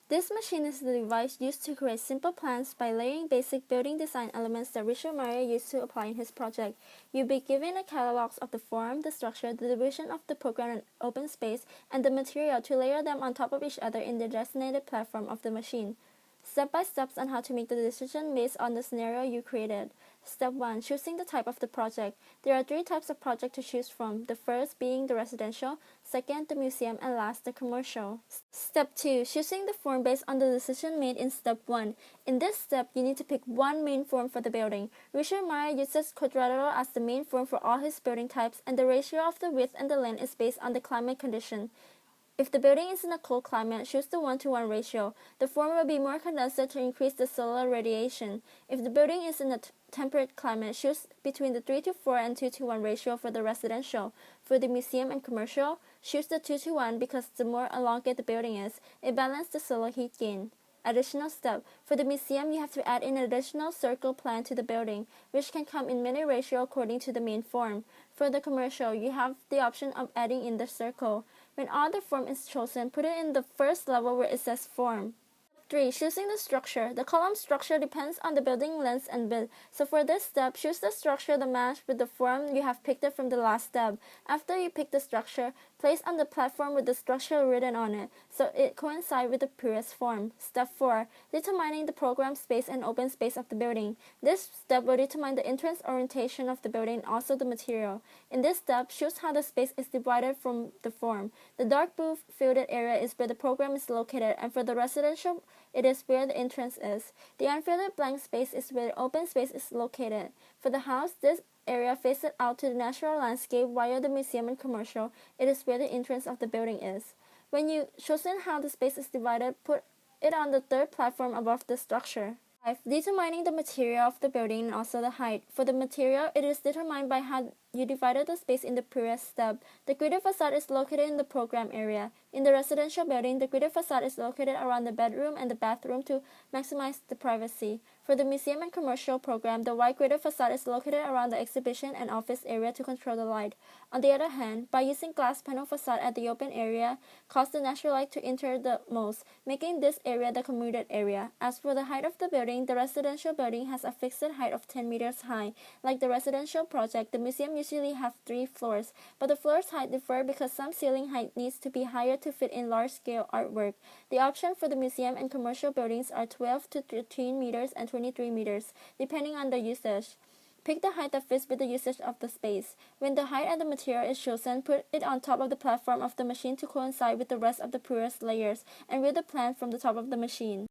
This machine is the device used to create simple plans by layering basic building design elements that Richard Meier used to apply in his project. You'll be given a catalog of the form, the structure, the division of the program and open space, and the material to layer them on top of each other in the designated platform of the machine. Step-by-steps on how to make the decision based on the scenario you created. Step 1. Choosing the type of the project. There are 3 types of project to choose from, the first being the residential, second the museum, and last the commercial. Step 2. Choosing the form based on the decision made in Step 1. In this step, you need to pick one main form for the building. Richard Meier uses quadrilateral as the main form for all his building types, and the ratio of the width and the length is based on the climate condition. If the building is in a cold climate, choose the 1:1 ratio. The form will be more condensed to increase the solar radiation. If the building is in a temperate climate, choose between the 3:4 and 2:1 ratio for the residential. For the museum and commercial, choose the 2:1 because the more elongated the building is, it balances the solar heat gain. Additional step. For the museum, you have to add an additional circle plan to the building, which can come in many ratios according to the main form. For the commercial, you have the option of adding in the circle. When all the form is chosen, put it in the first level where it says form. 3. Choosing the structure. The column structure depends on the building length and width. So for this step, choose the structure that matches with the form you have picked it from the last step. After you pick the structure, place on the platform with the structure written on it, so it coincides with the previous form. Step 4. Determining the program space and open space of the building. This step will determine the entrance orientation of the building and also the material. In this step, choose how the space is divided from the form. The dark blue filled area is where the program is located, and for the residential, it is where the entrance is. The unfilled blank space is where the open space is located. For the house, this area faces out to the natural landscape, while the museum and commercial, it is where the entrance of the building is. When you've chosen how the space is divided, put it on the third platform above the structure. 5. Determining the material of the building and also the height. For the material, it is determined by how you divided the space in the previous step. The gridded facade is located in the program area. In the residential building, the gridded facade is located around the bedroom and the bathroom to maximize the privacy. For the museum and commercial program, the white gridded facade is located around the exhibition and office area to control the light. On the other hand, by using glass panel facade at the open area, cause the natural light to enter the most, making this area the commuted area. As for the height of the building, the residential building has a fixed height of 10 meters high. Like the residential project, the museum usually have 3 floors, but the floors height differ because some ceiling height needs to be higher to fit in large-scale artwork. The option for the museum and commercial buildings are 12 to 13 meters and 23 meters, depending on the usage. Pick the height that fits with the usage of the space. When the height and the material is chosen, put it on top of the platform of the machine to coincide with the rest of the previous layers, and read the plan from the top of the machine.